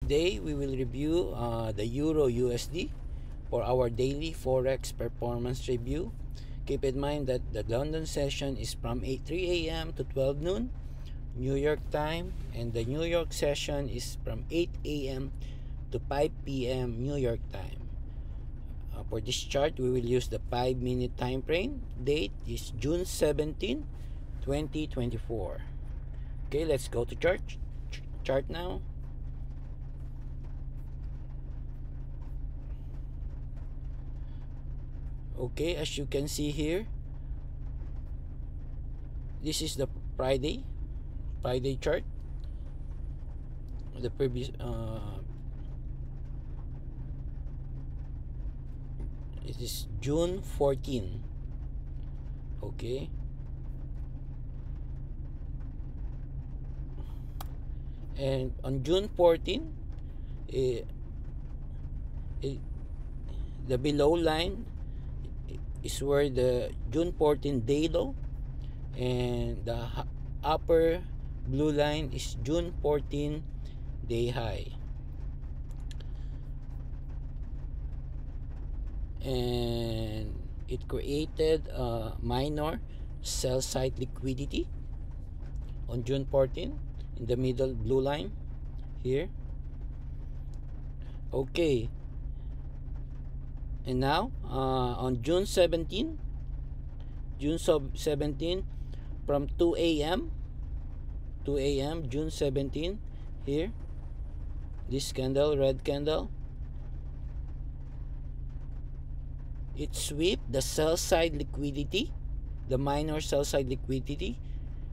Today we will review the Euro USD for our daily Forex performance review. Keep in mind that the London session is from 3 a.m. to 12 noon New York time, and the New York session is from 8 a.m. to 5 p.m. New York time. For this chart, we will use the 5-minute time frame. Date is June 17, 2024. Okay, let's go to chart now. Okay, as you can see here, this is the Friday chart. The previous it is June 14. Okay, and on June 14, the below line is where the June 14 day low, and the upper blue line is June 14 day high. And it created a minor sell side liquidity on June 14 in the middle blue line here. Okay, and now on June 17, from 2 a.m. June 17 here, this candle, red candle, it swept the sell side liquidity, the minor sell side liquidity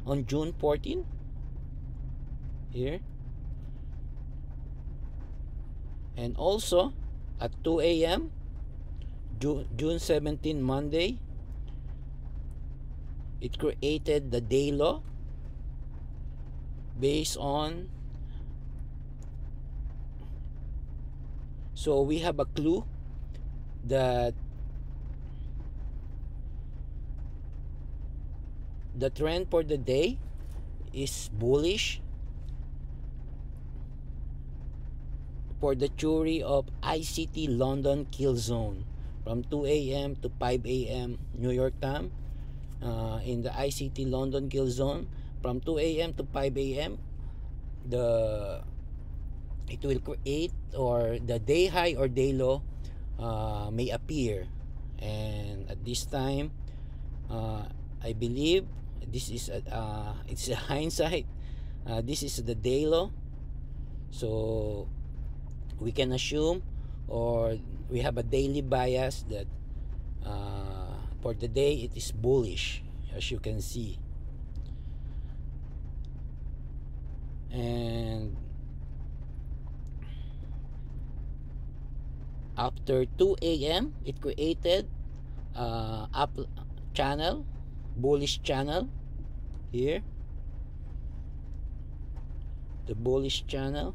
on June 14 here, and also at 2 a.m. June 17 Monday, it created the day low based on, so we have a clue that the trend for the day is bullish for the theory of ICT London kill zone from 2 a.m. to 5 a.m. New York time. In the ICT London kill zone from 2 a.m. to 5 a.m. it will create, or the day high or day low may appear, and at this time I believe this is it's a hindsight, this is the day low, so we can assume, or we have a daily bias that for the day it is bullish, as you can see. And after 2 a.m. it created up channel, bullish channel here, the bullish channel,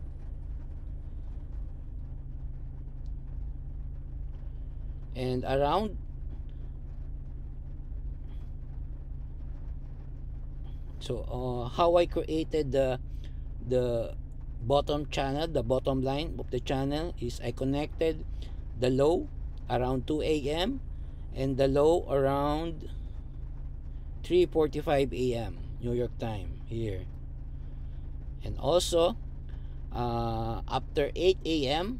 and around how I created the bottom channel, the bottom line of the channel is I connected the low around 2 a.m. and the low around 3:45 a.m. New York time here, and also after 8 a.m.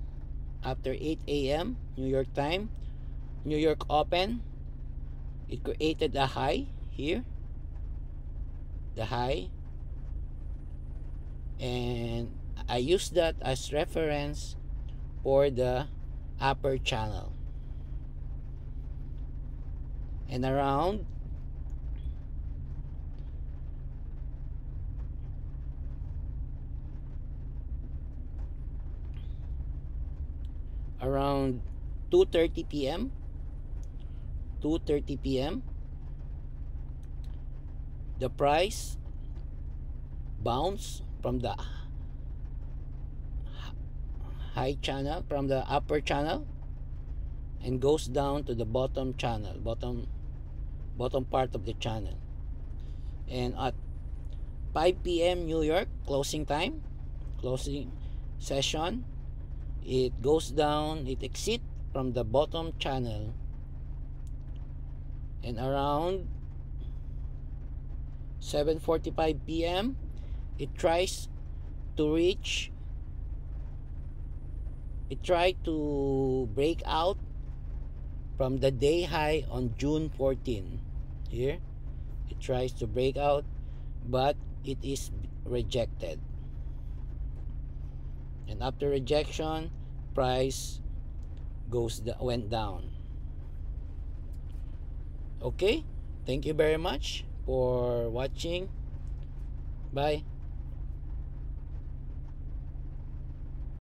New York time, New York open, it created a high here, the high, and I use that as reference for the upper channel. And around around 2:30 p.m. the price bounced from the high channel, from the upper channel, and goes down to the bottom channel, bottom part of the channel. And at 5 p.m. New York closing time, session, it goes down, it exits from the bottom channel, and around 7:45 p.m. it tries to reach, it tried to break out from the day high on June 14. Here it tries to break out, but it is rejected, and after rejection, price went down. Okay, thank you very much for watching. Bye.